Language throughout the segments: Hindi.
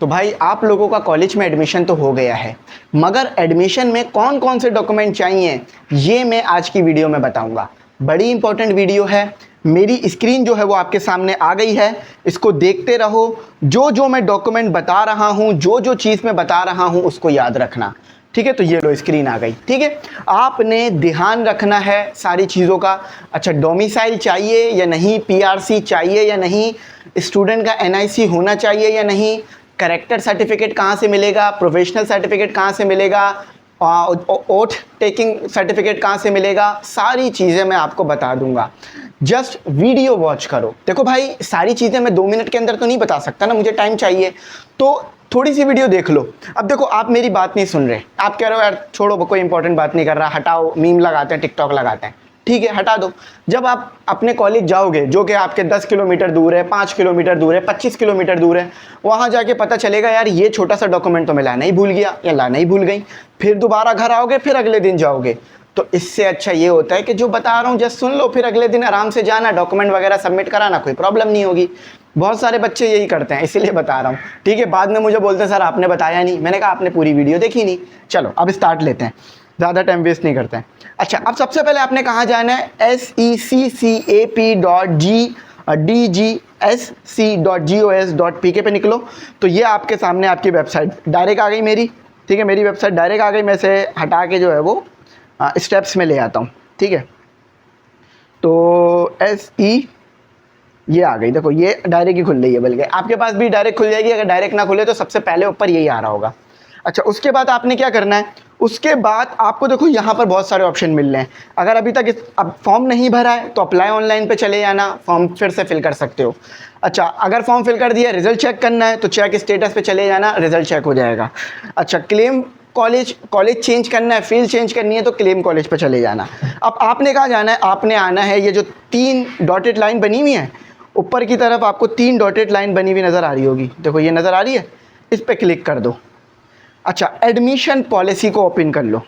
तो भाई आप लोगों का कॉलेज में एडमिशन तो हो गया है, मगर एडमिशन में कौन कौन से डॉक्यूमेंट चाहिए ये मैं आज की वीडियो में बताऊंगा। बड़ी इंपॉर्टेंट वीडियो है। मेरी स्क्रीन जो है वो आपके सामने आ गई है, इसको देखते रहो। जो जो मैं डॉक्यूमेंट बता रहा हूँ, जो जो चीज़ मैं बता रहा हूँ उसको याद रखना, ठीक है। तो ये लो स्क्रीन आ गई, ठीक है। आपने ध्यान रखना है सारी चीज़ों का। अच्छा, डोमिसाइल चाहिए या नहीं, पीआरसी चाहिए या नहीं, स्टूडेंट का एनआईसी होना चाहिए या नहीं, कैरेक्टर सर्टिफिकेट कहाँ से मिलेगा, प्रोफेशनल सर्टिफिकेट कहाँ से मिलेगा, ओथ टेकिंग सर्टिफिकेट कहाँ से मिलेगा, सारी चीज़ें मैं आपको बता दूंगा। जस्ट वीडियो वॉच करो। देखो भाई, सारी चीज़ें मैं 2 मिनट के अंदर तो नहीं बता सकता ना, मुझे टाइम चाहिए, तो थोड़ी सी वीडियो देख लो। अब देखो, आप मेरी बात नहीं सुन रहे, आप कह रहे हो यार छोड़ो, कोई इंपॉर्टेंट बात नहीं कर रहा, हटाओ, मीम लगाते हैं, टिकटॉक लगाते हैं, ठीक है हटा दो। जब आप अपने कॉलेज जाओगे, जो कि आपके 10 किलोमीटर दूर है, 5 किलोमीटर दूर है, 25 किलोमीटर दूर है, वहाँ जाके पता चलेगा यार ये छोटा सा डॉक्यूमेंट तो मैं लाना ही भूल गया या लाना ही भूल गई। फिर दोबारा घर आओगे, फिर अगले दिन जाओगे। तो इससे अच्छा ये होता है कि जो बता रहा हूँ जस्ट सुन लो, फिर अगले दिन आराम से जाना, डॉक्यूमेंट वगैरह सबमिट कराना, कोई प्रॉब्लम नहीं होगी। बहुत सारे बच्चे यही करते हैं, इसीलिए बता रहा हूँ, ठीक है। बाद में मुझे बोलते हैं सर आपने बताया नहीं, मैंने कहा आपने पूरी वीडियो देखी नहीं। चलो अब स्टार्ट लेते हैं, ज़्यादा टाइम वेस्ट नहीं करते हैं। अच्छा, अब सबसे पहले आपने कहाँ जाना है, SECCAP.DGSC.GOS.PK पे निकलो। तो ये आपके सामने आपकी वेबसाइट डायरेक्ट आ गई मेरी, ठीक है। मेरी वेबसाइट डायरेक्ट आ गई, मैं इसे हटा के जो है वो स्टेप्स में ले आता हूँ, ठीक है। तो ये आ गई, देखो ये डायरेक्ट ही खुल रही है, बल्कि आपके पास भी डायरेक्ट खुल जाएगी। अगर डायरेक्ट ना खुले तो सबसे पहले ऊपर यही आ रहा होगा। अच्छा, उसके बाद आपने क्या करना है, उसके बाद आपको देखो यहाँ पर बहुत सारे ऑप्शन मिल रहे हैं। अगर अभी तक अब फॉर्म नहीं भरा है तो अप्लाई ऑनलाइन पे चले जाना, फॉर्म फिर से फिल कर सकते हो। अच्छा, अगर फॉर्म फिल कर दिया, रिजल्ट चेक करना है तो चेक स्टेटस पे चले जाना, रिजल्ट चेक हो जाएगा। अच्छा, क्लेम कॉलेज चेंज करना है, फील्ड चेंज करनी है तो क्लेम कॉलेज पे चले जाना। अब आपने कहाँ जाना है, आपने आना है, ये जो 3 डॉटेड लाइन बनी हुई है ऊपर की तरफ, आपको 3 डॉटेड लाइन बनी हुई नज़र आ रही होगी, देखो ये नज़र आ रही है, इस पर क्लिक कर दो। अच्छा, एडमिशन पॉलिसी को ओपन कर लो,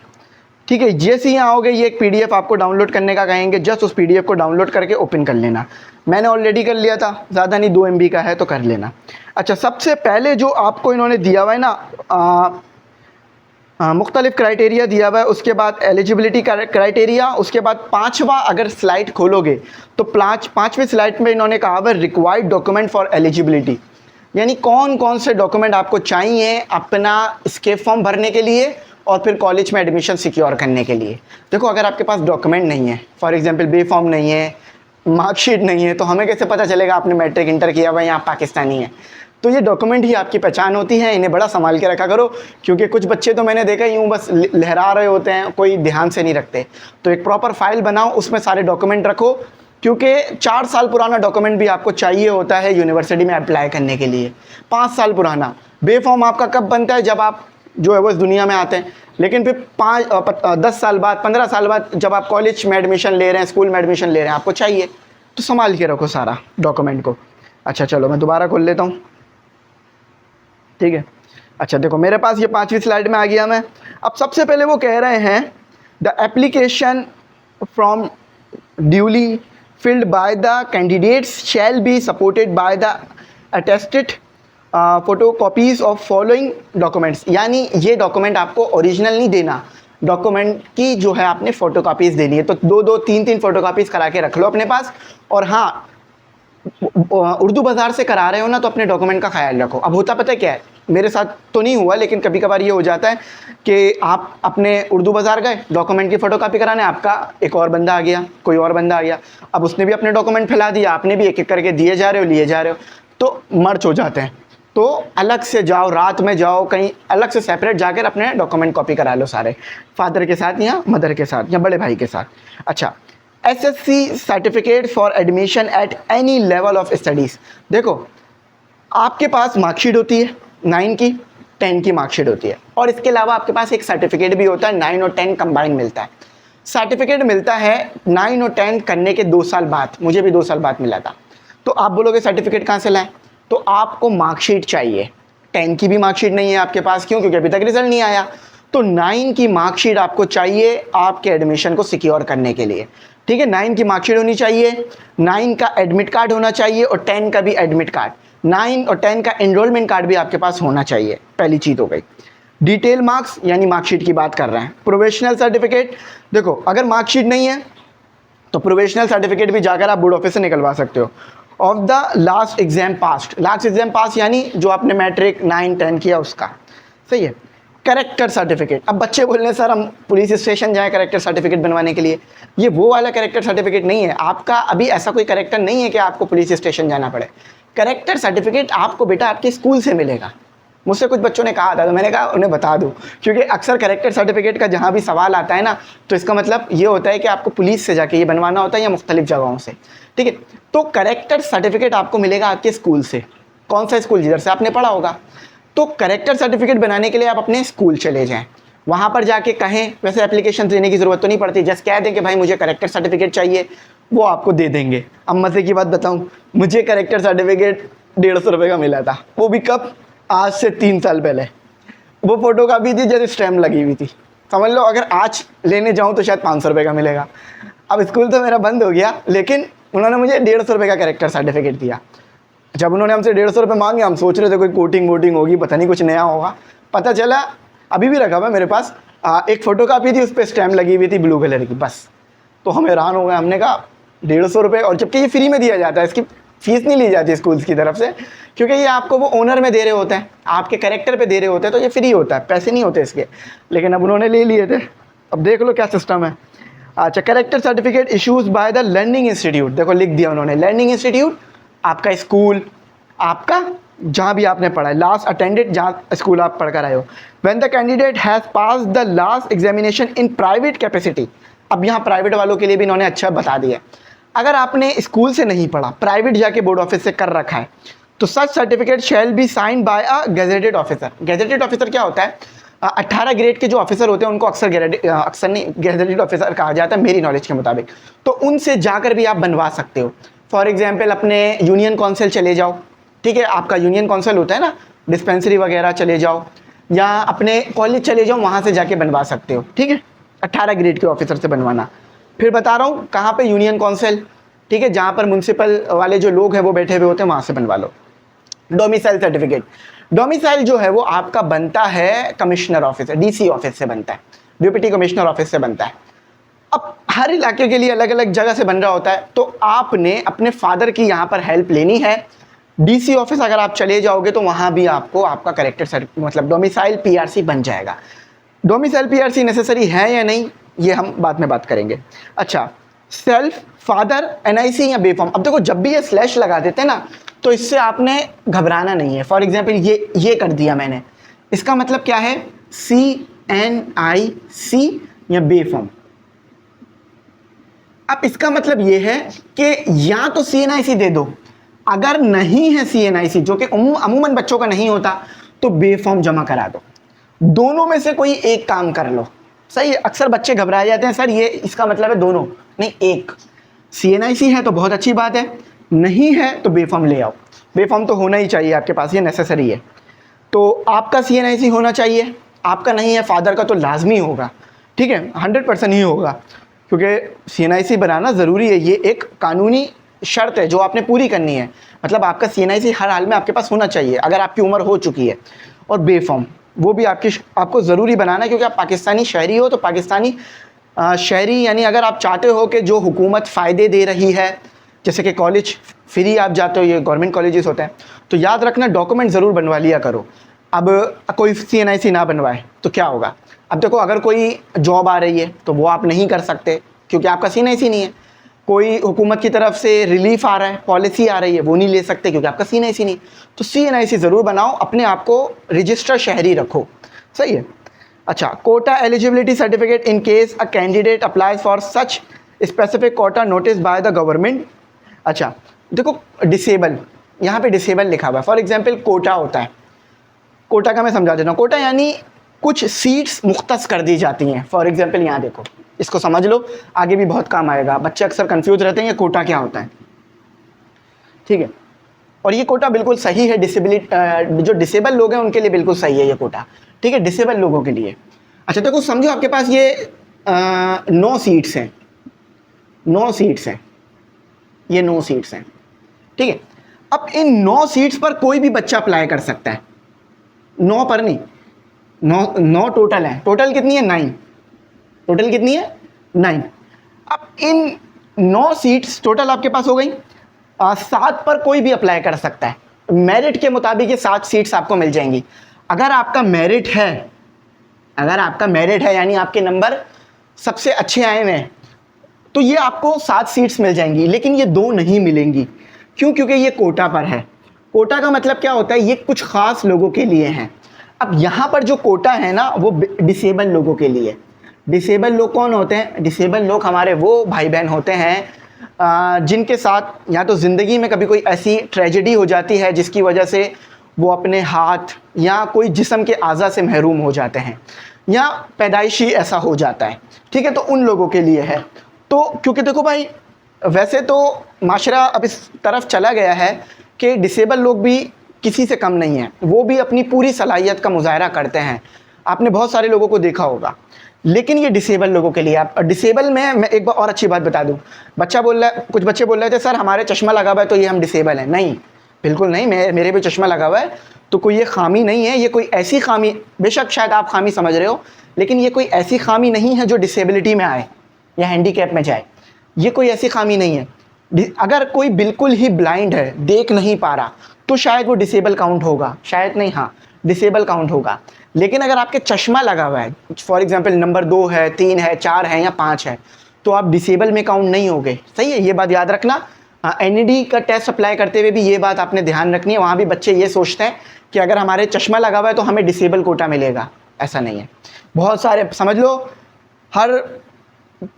ठीक है। जैसे ही आओगे ये एक पीडीएफ आपको डाउनलोड करने का कहेंगे, जस्ट उस पीडीएफ को डाउनलोड करके ओपन कर लेना। मैंने ऑलरेडी कर लिया था, ज़्यादा नहीं, 2 MB का है तो कर लेना। अच्छा, सबसे पहले जो आपको इन्होंने दिया हुआ है ना, मुख्तलिफ क्राइटेरिया दिया हुआ है, उसके बाद एलिजिबिलिटी क्राइटेरिया, उसके बाद 5वां अगर स्लाइड खोलोगे तो 5वें स्लाइड में इन्होंने कहा हुआ रिक्वायर्ड डॉक्यूमेंट फॉर एलिजिबिलिटी, यानी कौन कौन से डॉक्यूमेंट आपको चाहिए अपना स्केप फॉर्म भरने के लिए और फिर कॉलेज में एडमिशन सिक्योर करने के लिए। देखो, अगर आपके पास डॉक्यूमेंट नहीं है, फॉर एग्जांपल बे फॉर्म नहीं है, मार्कशीट नहीं है, तो हमें कैसे पता चलेगा आपने मैट्रिक इंटर किया हुआ है या आप पाकिस्तानी है। तो ये डॉक्यूमेंट ही आपकी पहचान होती है, इन्हें बड़ा संभाल के रखा करो, क्योंकि कुछ बच्चे तो मैंने देखा यूँ बस लहरा रहे होते हैं, कोई ध्यान से नहीं रखते। तो एक प्रॉपर फाइल बनाओ, उसमें सारे डॉक्यूमेंट रखो, क्योंकि 4 साल पुराना डॉक्यूमेंट भी आपको चाहिए होता है यूनिवर्सिटी में अप्लाई करने के लिए। 5 साल पुराना बे फॉर्म आपका कब बनता है, जब आप जो है वो इस दुनिया में आते हैं, लेकिन फिर 10 साल बाद, 15 साल बाद जब आप कॉलेज में एडमिशन ले रहे हैं, स्कूल में एडमिशन ले रहे हैं, आपको चाहिए, तो संभाल के रखो सारा डॉक्यूमेंट को। अच्छा चलो, मैं दोबारा खोल लेता हूँ, ठीक है। अच्छा देखो, मेरे पास ये 5वीं स्लाइड में आ गया मैं। अब सबसे पहले वो कह रहे हैं the application from duly filled by the candidates shall be supported by the attested photocopies of following documents, यानी ये डॉक्यूमेंट आपको ओरिजिनल नहीं देना, डॉक्यूमेंट की जो है आपने फ़ोटोकॉपीज़ देनी है। तो 2-2, 3-3 फ़ोटोकॉपीज़ करा के रख लो अपने पास। और हाँ, उर्दू बाज़ार से करा रहे हो ना तो अपने डॉक्यूमेंट का ख्याल रखो। अब होता पता है क्या है, मेरे साथ तो नहीं हुआ, लेकिन कभी कभार ये हो जाता है कि आप अपने उर्दू बाज़ार गए डॉक्यूमेंट की फ़ोटोकॉपी कराने, आपका एक और बंदा आ गया, कोई और बंदा आ गया, अब उसने भी अपने डॉक्यूमेंट फैला दिया, आपने भी एक एक करके दिए जा रहे हो, लिए जा रहे हो, तो मर्ज हो जाते हैं। तो अलग से जाओ, रात में जाओ, कहीं अलग से सेपरेट जाकर अपने डॉक्यूमेंट कॉपी करा लो सारे, फादर के साथ या मदर के साथ या बड़े भाई के साथ। अच्छा, SSC certificate for admission at any level of studies. देखो, आपके पास मार्कशीट होती है 9 की, 10 की मार्कशीट होती है, और इसके अलावा आपके पास एक सर्टिफिकेट भी होता है, 9 और 10 कंबाइन मिलता है। सर्टिफिकेट मिलता है 9 और 10 करने के 2 साल बाद, मुझे भी 2 साल बाद मिला था। तो आप बोलोगे सर्टिफिकेट कहाँ से लाएं, तो आपको मार्कशीट चाहिए। 10 की भी मार्कशीट नहीं है आपके पास, क्यों? क्योंकि अभी तक रिजल्ट नहीं आया। तो 9 की मार्कशीट आपको चाहिए आपके एडमिशन को सिक्योर करने के लिए। ठीक है, 9 की मार्कशीट होनी चाहिए, 9 का एडमिट कार्ड होना चाहिए और 10 का भी एडमिट कार्ड, 9 और 10 का एनरोलमेंट कार्ड भी आपके पास होना चाहिए। पहली चीज़ हो गई। डिटेल मार्क्स यानी मार्कशीट की बात कर रहे हैं। प्रोविजनल सर्टिफिकेट, देखो अगर मार्कशीट नहीं है तो प्रोविजनल सर्टिफिकेट भी जाकर आप बोर्ड ऑफिस से निकलवा सकते हो। Of the last exam pass, last exam पास यानी जो आपने मैट्रिक 9 10 किया उसका, सही है। कैरेक्टर सर्टिफिकेट, अब बच्चे बोल रहे हैं सर हम पुलिस स्टेशन जाएं कैरेक्टर सर्टिफिकेट बनवाने के लिए, ये वो वाला कैरेक्टर सर्टिफिकेट नहीं है आपका। अभी ऐसा कोई कैरेक्टर नहीं है कि आपको पुलिस स्टेशन जाना पड़े। कैरेक्टर सर्टिफिकेट आपको बेटा आपके स्कूल से मिलेगा। मुझसे कुछ बच्चों ने कहा था तो मैंने कहा उन्हें बता दूं, क्योंकि अक्सर कैरेक्टर सर्टिफिकेट का जहाँ भी सवाल आता है ना, तो इसका मतलब ये होता है कि आपको पुलिस से जाके ये बनवाना होता है या मुख्तलिफ जगहों से, ठीक है। तो कैरेक्टर सर्टिफिकेट आपको मिलेगा आपके स्कूल से। कौन सा स्कूल? जिधर से आपने पढ़ा होगा। तो कैरेक्टर सर्टिफिकेट बनाने के लिए आप अपने स्कूल चले जाएँ, वहाँ पर जाके कहें, वैसे एप्लीकेशन देने की ज़रूरत तो नहीं पड़ती, जस्ट कह दें कि भाई मुझे कैरेक्टर सर्टिफिकेट चाहिए, वो आपको दे देंगे। अब मज़े की बात बताऊँ, मुझे कैरेक्टर सर्टिफिकेट 150 रुपये का मिला था, वो भी कब? आज से 3 साल पहले। वो फोटो कापी थी जैसे स्टैम्प लगी हुई थी, समझ लो अगर आज लेने जाऊँ तो शायद 500 रुपये का मिलेगा। अब स्कूल तो मेरा बंद हो गया, लेकिन उन्होंने मुझे 150 रुपये का कैरेक्टर सर्टिफिकेट दिया। जब उन्होंने हमसे 150 रुपये मांगे, हम सोच रहे थे कोई कोटिंग वोटिंग होगी, पता नहीं कुछ नया होगा। पता चला, अभी भी रखा हुआ मेरे पास, एक फ़ोटो कापी थी, उस पर स्टैम्प लगी हुई थी ब्लू कलर की, बस। तो हम हैरान हो गए, हमने कहा 150 रुपये, और जबकि ये फ्री में दिया जाता है, इसकी फीस नहीं ली जाती स्कूल्स की तरफ से, क्योंकि ये आपको वो ओनर में दे रहे होते हैं, आपके कैरेक्टर पे दे रहे होते हैं, तो ये फ्री होता है, पैसे नहीं होते इसके। लेकिन अब उन्होंने ले लिए थे। अब देख लो क्या सिस्टम है। अच्छा, character certificate issues by the learning institute, देखो लिख दिया उन्होंने, लर्निंग इंस्टीट्यूट आपका स्कूल, आपका जहाँ भी आपने पढ़ा है, लास्ट अटेंडेड जहाँ स्कूल आप पढ़ कर आए हो। When the candidate has pass the last examination in private capacity, अब यहाँ प्राइवेट वालों के लिए भी इन्होंने अच्छा बता दिया, अगर आपने स्कूल से नहीं पढ़ा, प्राइवेट जाके बोर्ड ऑफिस से कर रखा है, तो such certificate shall be signed by a gazetted officer. Gazetted officer क्या होता है? 18 ग्रेड के जो ऑफिसर होते हैं उनको अक्सर गेजेटेड ऑफिसर कहा जाता है मेरी नॉलेज के मुताबिक। तो उनसे जाकर भी आप बनवा सकते हो। फॉर एग्जाम्पल अपने यूनियन काउंसिल चले जाओ, ठीक है, आपका यूनियन काउंसिल होता है ना, डिस्पेंसरी वगैरह चले जाओ, या अपने कॉलेज चले जाओ, वहाँ से जाके बनवा सकते हो, ठीक है। 18 ग्रेड के ऑफिसर से बनवाना। फिर बता रहा हूँ कहाँ पे? यूनियन काउंसिल, ठीक है, जहाँ पर म्यूनसिपल वाले जो लोग हैं वो बैठे हुए होते हैं, वहाँ से बनवा लो। डोमिसाइल सर्टिफिकेट, डोमिसाइल जो है वो आपका बनता है कमिश्नर ऑफिस, डीसी ऑफिस से बनता है, डिप्टी कमिश्नर ऑफिस से बनता है। अब हर इलाके के लिए अलग अलग जगह से बन रहा होता है, तो आपने अपने फादर की यहाँ पर हेल्प लेनी है। डीसी ऑफिस अगर आप चले जाओगे तो वहाँ भी आपको आपका कैरेक्टर मतलब डोमिसाइल पीआरसी बन जाएगा। डोमिसाइल पीआरसी नेसेसरी है या नहीं, ये हम बाद में बात करेंगे। अच्छा, सेल्फ फादर एनआईसी या बेफॉर्म, अब देखो जब भी ये स्लैश लगा देते हैं ना, तो इससे आपने घबराना नहीं है। फॉर एग्जाम्पल ये कर दिया मैंने, इसका मतलब क्या है? CNIC या बेफॉर्म। अब इसका मतलब ये है कि या तो CNIC दे दो, अगर नहीं है CNIC, जो कि अमूमन बच्चों का नहीं होता, तो बेफॉर्म जमा करा दो। दोनों में से कोई एक काम कर लो, सही है। अक्सर बच्चे घबराए जाते हैं, सर ये इसका मतलब है दोनों, नहीं एक। CNIC है तो बहुत अच्छी बात है, नहीं है तो बेफॉर्म ले आओ। बेफॉर्म तो होना ही चाहिए आपके पास, ये नेसेसरी है। तो आपका CNIC होना चाहिए, आपका नहीं है, फादर का तो लाजमी होगा, ठीक है, 100% ही होगा, क्योंकि CNIC बनाना ज़रूरी है। ये एक कानूनी शर्त है जो आपने पूरी करनी है, मतलब आपका CNIC हर हाल में आपके पास होना चाहिए अगर आपकी उम्र हो चुकी है। और बेफॉर्म वो भी आपको ज़रूरी बनाना है, क्योंकि आप पाकिस्तानी शहरी हो, तो पाकिस्तानी शहरी यानी अगर आप चाहते हो कि जो हुकूमत फ़ायदे दे रही है, जैसे कि कॉलेज फ्री आप जाते हो, ये गवर्नमेंट कॉलेजेस होते हैं, तो याद रखना डॉक्यूमेंट ज़रूर बनवा लिया करो। अब कोई CNIC ना बनवाए तो क्या होगा? अब देखो अगर कोई जॉब आ रही है तो वो आप नहीं कर सकते क्योंकि आपका CNIC नहीं है। कोई हुकूमत की तरफ से रिलीफ आ रहा है, पॉलिसी आ रही है, वो नहीं ले सकते क्योंकि आपका CNIC नहीं। तो CNIC ज़रूर बनाओ, अपने आप को रजिस्टर शहरी रखो, सही है। अच्छा, quota eligibility certificate in case a candidate applies for such specific quota notice by the government. अच्छा देखो, डिसेबल, यहाँ पे डिसेबल लिखा हुआ है। फॉर एग्जांपल कोटा होता है, कोटा का मैं समझा देता हूँ। कोटा यानी कुछ सीट्स मुख्तस कर दी जाती हैं। फॉर एग्जांपल यहाँ देखो, इसको समझ लो, आगे भी बहुत काम आएगा। बच्चे अक्सर कंफ्यूज रहते हैं ये कोटा क्या होता है, ठीक है। और ये कोटा बिल्कुल सही है, डिसेबिलिटी जो डिसेबल लोग हैं उनके लिए बिल्कुल सही है ये कोटा, ठीक है, डिसेबल लोगों के लिए। अच्छा देखो समझो, आपके पास ये 9 सीट्स हैं, 9 सीट्स हैं, ये 9 सीट्स हैं, ठीक है। अब इन 9 सीट्स पर कोई भी बच्चा अप्लाई कर सकता है, 9 पर नहीं, 9 टोटल है, टोटल कितनी है 9, टोटल कितनी है 9। अब इन 9 सीट्स टोटल आपके पास हो गई, 7 पर कोई भी अप्लाई कर सकता है, मेरिट के मुताबिक ये 7 सीट्स आपको मिल जाएंगी। अगर आपका मेरिट है, अगर आपका मेरिट है यानी आपके नंबर सबसे अच्छे आए हुए हैं, तो ये आपको 7 सीट्स मिल जाएंगी, लेकिन ये 2 नहीं मिलेंगी। क्यों? क्योंकि ये कोटा पर है। कोटा का मतलब क्या होता है, ये कुछ ख़ास लोगों के लिए हैं। अब यहाँ पर जो कोटा है ना, वो डिसेबल लोगों के लिए। डिसेबल लोग कौन होते हैं? डिसेबल लोग हमारे वो भाई बहन होते हैं जिनके साथ या तो ज़िंदगी में कभी कोई ऐसी ट्रेजेडी हो जाती है जिसकी वजह से वो अपने हाथ या कोई जिस्म के आज़ा से महरूम हो जाते हैं, या पैदाइशी ऐसा हो जाता है, ठीक है, तो उन लोगों के लिए है। तो क्योंकि देखो भाई, वैसे तो माशरा अब इस तरफ चला गया है कि डिसेबल लोग भी किसी से कम नहीं हैं, वो भी अपनी पूरी सलाहियत का मुजाहरा करते हैं। आपने बहुत सारे लोगों को देखा होगा, लेकिन ये डिसेबल लोगों के लिए। आप डिसेबल में मैं एक बार और अच्छी बात बता दूं, बच्चा बोल रहा है, कुछ बच्चे बोल रहे थे सर हमारे चश्मा लगा हुआ है तो ये हम डिसेबल हैं। नहीं, बिल्कुल नहीं, मेरे भी चश्मा लगा हुआ है, तो कोई ये खामी नहीं है, ये कोई ऐसी खामी, बेशक शायद आप खामी समझ रहे हो, लेकिन ये कोई ऐसी खामी नहीं है जो डिसेबिलिटी में आए या हैंडीकैप में जाए, ये कोई ऐसी खामी नहीं है। अगर कोई बिल्कुल ही ब्लाइंड है, देख नहीं पा रहा, तो शायद वो डिसेबल काउंट होगा, शायद नहीं, हाँ डिसेबल काउंट होगा। लेकिन अगर आपके चश्मा लगा हुआ है, फॉर एग्जांपल नंबर 2 है, 3 है, 4 है या 5 है, तो आप डिसेबल में काउंट नहीं होगे। सही है, ये बात याद रखना। एनईडी का टेस्ट अप्लाई करते हुए भी ये बात आपने ध्यान रखनी है। वहाँ भी बच्चे ये सोचते हैं कि अगर हमारे चश्मा लगा हुआ है तो हमें डिसेबल कोटा मिलेगा, ऐसा नहीं है। बहुत सारे, समझ लो हर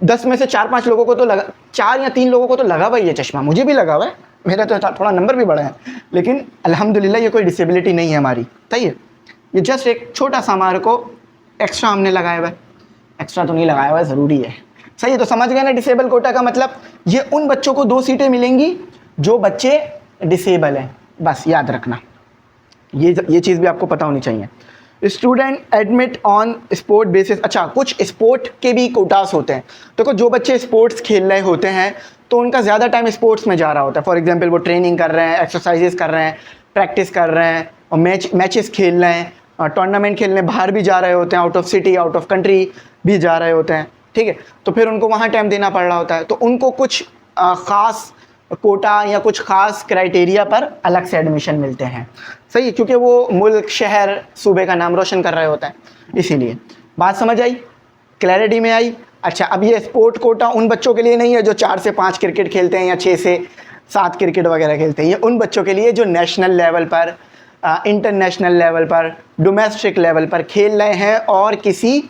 10 में से 4-5 लोगों को तो लगा, 4 या 3 लोगों को तो लगा हुआ है ये चश्मा। मुझे भी लगा हुआ है, मेरा तो थोड़ा नंबर भी बड़ा है, लेकिन अल्हम्दुलिल्लाह ये कोई डिसेबिलिटी नहीं है हमारी। सही है, ये जस्ट एक छोटा सा हमारे को एक्स्ट्रा हमने लगाया हुआ है, एक्स्ट्रा तो नहीं लगाया हुआ है, ज़रूरी है। सही है, तो समझ गए ना डिसेबल कोटा का मतलब, ये उन बच्चों को 2 सीटें मिलेंगी जो बच्चे डिसेबल हैं, बस याद रखना, ये चीज़ भी आपको पता होनी चाहिए। Student admit on sport basis. अच्छा, कुछ स्पोर्ट के भी कोटास होते हैं। देखो जो बच्चे स्पोर्ट्स खेल रहे होते हैं तो उनका ज़्यादा टाइम स्पोर्ट्स में जा रहा होता है। फॉर एग्जांपल वो ट्रेनिंग कर रहे हैं, एक्सरसाइजेस कर रहे हैं, प्रैक्टिस कर रहे हैं और मैचेस खेल रहे हैं, टूर्नामेंट खेलने बाहर भी जा रहे होते हैं, out of city, out of country भी जा रहे होते हैं, ठीक है। तो फिर उनको वहाँ टाइम देना पड़ रहा होता है, तो उनको कुछ ख़ास कोटा या कुछ ख़ास क्राइटेरिया पर अलग से एडमिशन मिलते हैं। सही है, क्योंकि वो मुल्क, शहर, सूबे का नाम रोशन कर रहे होते हैं, इसीलिए। बात समझ आई, क्लैरिटी में आई? अच्छा, अब ये स्पोर्ट कोटा उन बच्चों के लिए नहीं है जो 4 से 5 क्रिकेट खेलते हैं या 6 से 7 क्रिकेट वगैरह खेलते हैं। ये उन बच्चों के लिए जो नेशनल लेवल पर, इंटरनेशनल लेवल पर, डोमेस्टिक लेवल पर खेल रहे हैं और किसी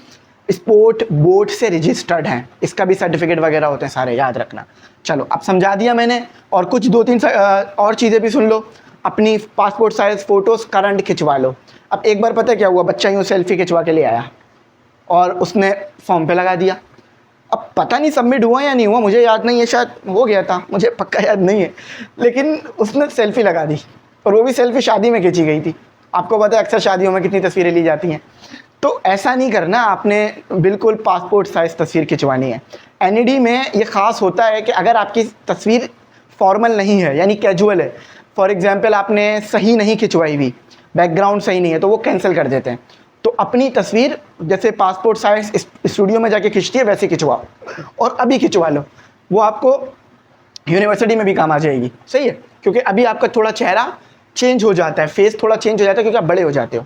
स्पोर्ट बोर्ड से रजिस्टर्ड हैं। इसका भी सर्टिफिकेट वगैरह होते हैं सारे, याद रखना। चलो, अब समझा दिया मैंने। और कुछ 2-3 और चीज़ें भी सुन लो। अपनी पासपोर्ट साइज़ फ़ोटोज़ करंट खिंचवा लो। अब एक बार पता है क्या हुआ, बच्चा यूँ सेल्फ़ी खिंचवा के ले आया और उसने फॉर्म पे लगा दिया। अब पता नहीं सबमिट हुआ या नहीं हुआ, मुझे याद नहीं है, शायद हो गया था, मुझे पक्का याद नहीं है, लेकिन उसने सेल्फ़ी लगा दी और वो भी सेल्फ़ी शादी में खींची गई थी। आपको पता है अक्सर शादियों में कितनी तस्वीरें ली जाती हैं। तो ऐसा नहीं करना, आपने बिल्कुल पासपोर्ट साइज़ तस्वीर खिंचवानी है। एनईडी में ये ख़ास होता है कि अगर आपकी तस्वीर फॉर्मल नहीं है यानी कैजुअल है, फॉर एग्जांपल आपने सही नहीं खिंचवाई हुई, बैकग्राउंड सही नहीं है, तो वो कैंसिल कर देते हैं। तो अपनी तस्वीर जैसे पासपोर्ट साइज़ स्टूडियो में जाके खिंचती है वैसे खिंचवाओ और अभी खिंचवा लो, वो आपको यूनिवर्सिटी में भी काम आ जाएगी। सही है, क्योंकि अभी आपका थोड़ा चेहरा चेंज हो जाता है, फेस थोड़ा चेंज हो जाता है क्योंकि आप बड़े हो जाते हो।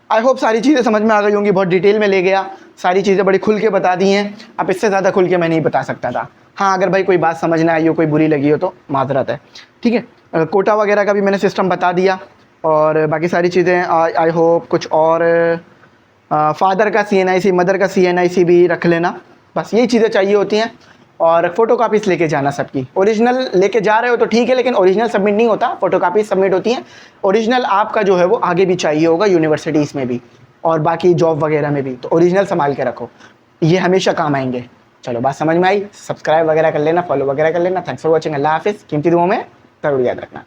आई होप सारी चीज़ें समझ में आ गई होंगी, बहुत डिटेल में ले गया, सारी चीज़ें बड़ी खुल के बता दी हैं। अब इससे ज़्यादा खुल के मैं नहीं बता सकता था। हाँ, अगर भाई कोई बात समझ ना आई हो, कोई बुरी लगी हो तो माजरत है, ठीक है। कोटा वगैरह का भी मैंने सिस्टम बता दिया और बाकी सारी चीज़ें आई होप कुछ और फादर का CNIC, मदर का CNIC भी रख लेना, बस यही चीज़ें चाहिए होती हैं। और फ़ोटो कापीज़ लेके जाना सबकी। ओरिजिनल लेके जा रहे हो तो ठीक है, लेकिन ओरिजिनल सबमिट नहीं होता, फ़ोटो कापीज़ सबमिट होती हैं। ओरिजिनल आपका जो है वो आगे भी चाहिए होगा, यूनिवर्सिटीज़ में भी और बाकी जॉब वगैरह में भी, तो ओरिजिनल संभाल के रखो, ये हमेशा काम आएंगे। चलो, बात समझ में आई? सब्सक्राइब वगैरह कर लेना, फॉलो वगैरह कर लेना। Thanks for watching. अल्लाह हाफिज़। कीमती दुआओं में ज़रूर याद रखना।